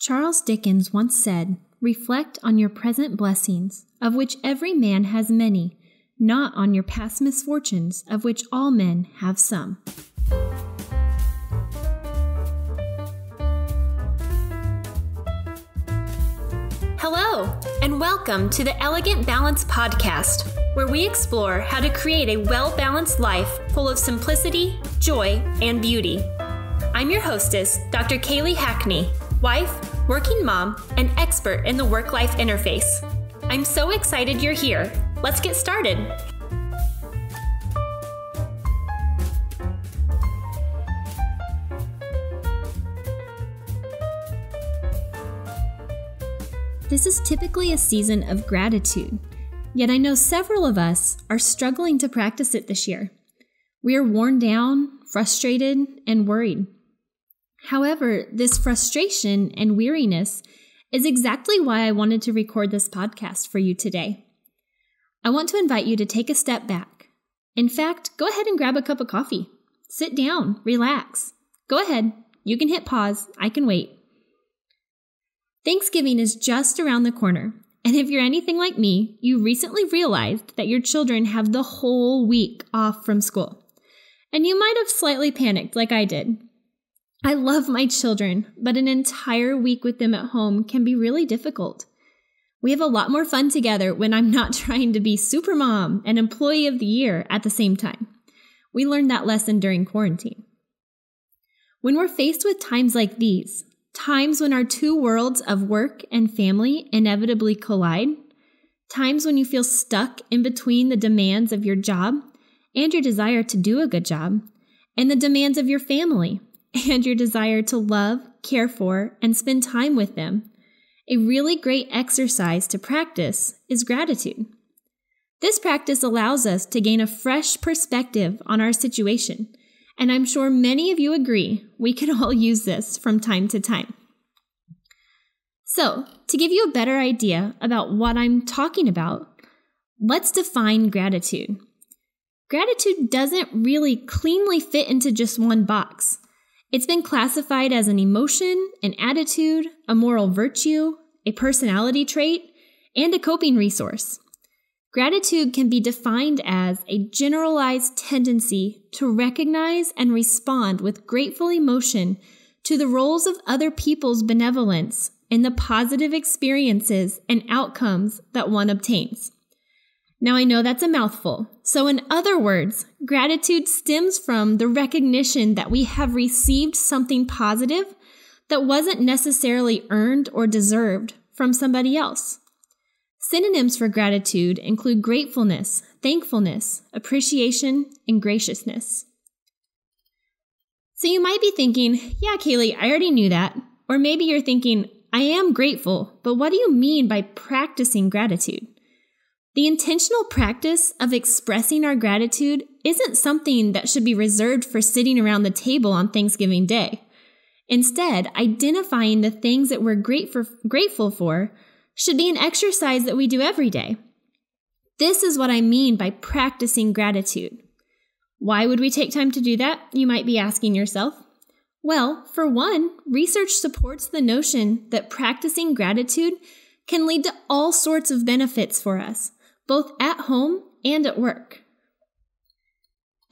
Charles Dickens once said, "Reflect on your present blessings, of which every man has many, not on your past misfortunes, of which all men have some." Hello, and welcome to the Elegant Balance Podcast, where we explore how to create a well-balanced life full of simplicity, joy, and beauty. I'm your hostess, Dr. Kaylee Hackney, wife, working mom, and expert in the work-life interface. I'm so excited you're here. Let's get started. This is typically a season of gratitude, yet I know several of us are struggling to practice it this year. We are worn down, frustrated, and worried. However, this frustration and weariness is exactly why I wanted to record this podcast for you today. I want to invite you to take a step back. In fact, go ahead and grab a cup of coffee. Sit down, relax. Go ahead, you can hit pause, I can wait. Thanksgiving is just around the corner, and if you're anything like me, you recently realized that your children have the whole week off from school. And you might have slightly panicked like I did. I love my children, but an entire week with them at home can be really difficult. We have a lot more fun together when I'm not trying to be super mom and employee of the year at the same time. We learned that lesson during quarantine. When we're faced with times like these, times when our two worlds of work and family inevitably collide, times when you feel stuck in between the demands of your job and your desire to do a good job, and the demands of your family and your desire to love, care for, and spend time with them, a really great exercise to practice is gratitude. This practice allows us to gain a fresh perspective on our situation, and I'm sure many of you agree we can all use this from time to time. So, to give you a better idea about what I'm talking about, let's define gratitude. Gratitude doesn't really cleanly fit into just one box. It's been classified as an emotion, an attitude, a moral virtue, a personality trait, and a coping resource. Gratitude can be defined as a generalized tendency to recognize and respond with grateful emotion to the roles of other people's benevolence in the positive experiences and outcomes that one obtains. Now, I know that's a mouthful. So in other words, gratitude stems from the recognition that we have received something positive that wasn't necessarily earned or deserved from somebody else. Synonyms for gratitude include gratefulness, thankfulness, appreciation, and graciousness. So you might be thinking, yeah, Kaylee, I already knew that. Or maybe you're thinking, I am grateful, but what do you mean by practicing gratitude? The intentional practice of expressing our gratitude isn't something that should be reserved for sitting around the table on Thanksgiving Day. Instead, identifying the things that we're grateful for should be an exercise that we do every day. This is what I mean by practicing gratitude. Why would we take time to do that, you might be asking yourself? Well, for one, research supports the notion that practicing gratitude can lead to all sorts of benefits for us, both at home and at work.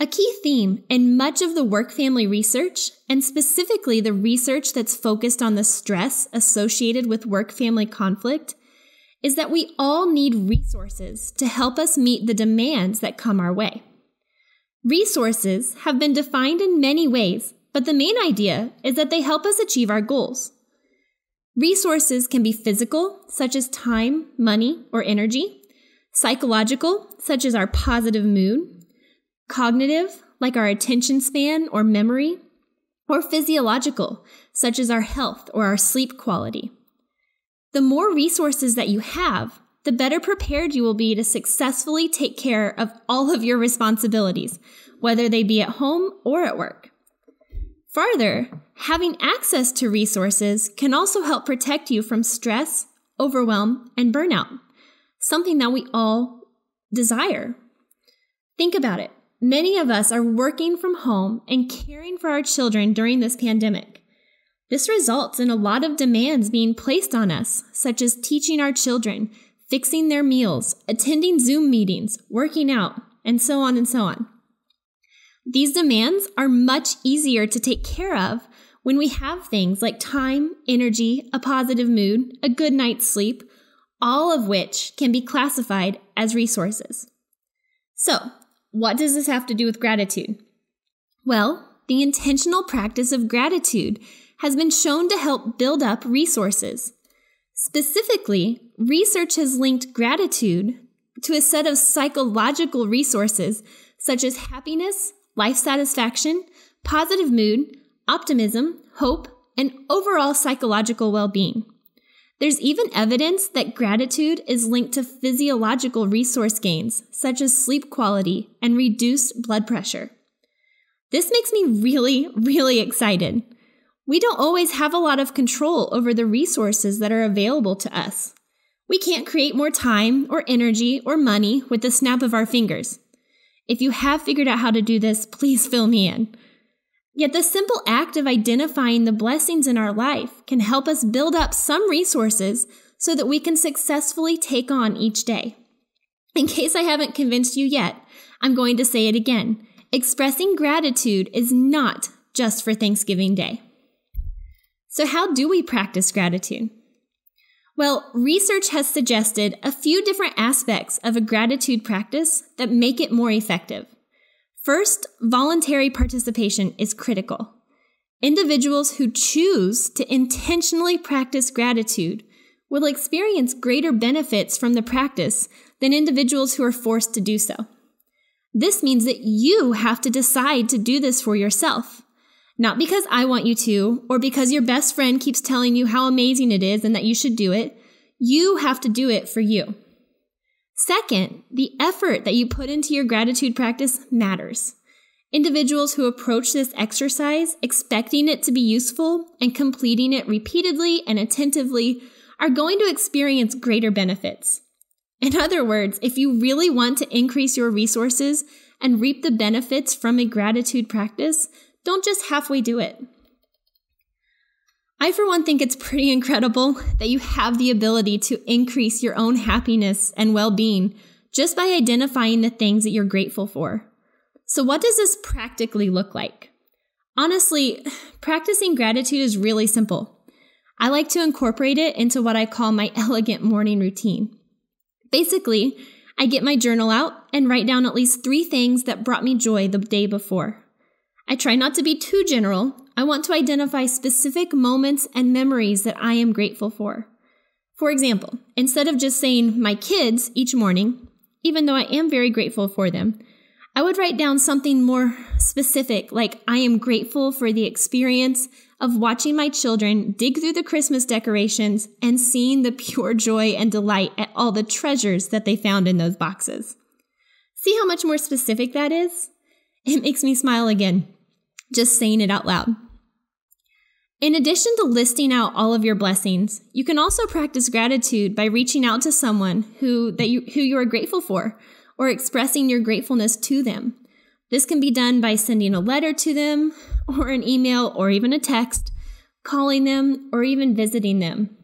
A key theme in much of the work-family research, and specifically the research that's focused on the stress associated with work-family conflict, is that we all need resources to help us meet the demands that come our way. Resources have been defined in many ways, but the main idea is that they help us achieve our goals. Resources can be physical, such as time, money, or energy; psychological, such as our positive mood; cognitive, like our attention span or memory; or physiological, such as our health or our sleep quality. The more resources that you have, the better prepared you will be to successfully take care of all of your responsibilities, whether they be at home or at work. Further, having access to resources can also help protect you from stress, overwhelm, and burnout, something that we all desire. Think about it. Many of us are working from home and caring for our children during this pandemic. This results in a lot of demands being placed on us, such as teaching our children, fixing their meals, attending Zoom meetings, working out, and so on and so on. These demands are much easier to take care of when we have things like time, energy, a positive mood, a good night's sleep, all of which can be classified as resources. So, what does this have to do with gratitude? Well, the intentional practice of gratitude has been shown to help build up resources. Specifically, research has linked gratitude to a set of psychological resources such as happiness, life satisfaction, positive mood, optimism, hope, and overall psychological well-being. There's even evidence that gratitude is linked to physiological resource gains, such as sleep quality and reduced blood pressure. This makes me really, really excited. We don't always have a lot of control over the resources that are available to us. We can't create more time or energy or money with the snap of our fingers. If you have figured out how to do this, please fill me in. Yet the simple act of identifying the blessings in our life can help us build up some resources so that we can successfully take on each day. In case I haven't convinced you yet, I'm going to say it again. Expressing gratitude is not just for Thanksgiving Day. So how do we practice gratitude? Well, research has suggested a few different aspects of a gratitude practice that make it more effective. First, voluntary participation is critical. Individuals who choose to intentionally practice gratitude will experience greater benefits from the practice than individuals who are forced to do so. This means that you have to decide to do this for yourself. Not because I want you to, or because your best friend keeps telling you how amazing it is and that you should do it. You have to do it for you. Second, the effort that you put into your gratitude practice matters. Individuals who approach this exercise expecting it to be useful and completing it repeatedly and attentively are going to experience greater benefits. In other words, if you really want to increase your resources and reap the benefits from a gratitude practice, don't just halfway do it. I, for one, think it's pretty incredible that you have the ability to increase your own happiness and well-being just by identifying the things that you're grateful for. So what does this practically look like? Honestly, practicing gratitude is really simple. I like to incorporate it into what I call my elegant morning routine. Basically, I get my journal out and write down at least 3 things that brought me joy the day before. I try not to be too general. I want to identify specific moments and memories that I am grateful for. For example, instead of just saying my kids each morning, even though I am very grateful for them, I would write down something more specific, like I am grateful for the experience of watching my children dig through the Christmas decorations and seeing the pure joy and delight at all the treasures that they found in those boxes. See how much more specific that is? It makes me smile again, just saying it out loud. In addition to listing out all of your blessings, you can also practice gratitude by reaching out to someone who you are grateful for, or expressing your gratefulness to them. This can be done by sending a letter to them, or an email, or even a text, calling them, or even visiting them.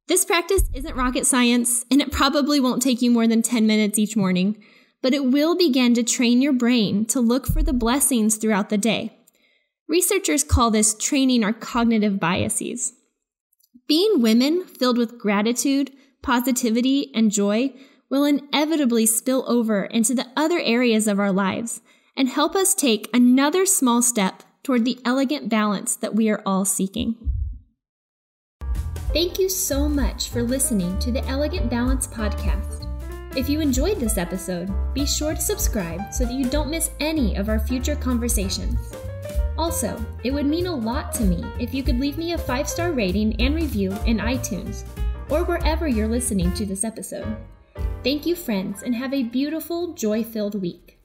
This practice isn't rocket science, and it probably won't take you more than 10 minutes each morning, but it will begin to train your brain to look for the blessings throughout the day. Researchers call this training our cognitive biases. Being women filled with gratitude, positivity, and joy will inevitably spill over into the other areas of our lives and help us take another small step toward the elegant balance that we are all seeking. Thank you so much for listening to the Elegant Balance podcast. If you enjoyed this episode, be sure to subscribe so that you don't miss any of our future conversations. Also, it would mean a lot to me if you could leave me a 5-star rating and review in iTunes or wherever you're listening to this episode. Thank you, friends, and have a beautiful, joy-filled week.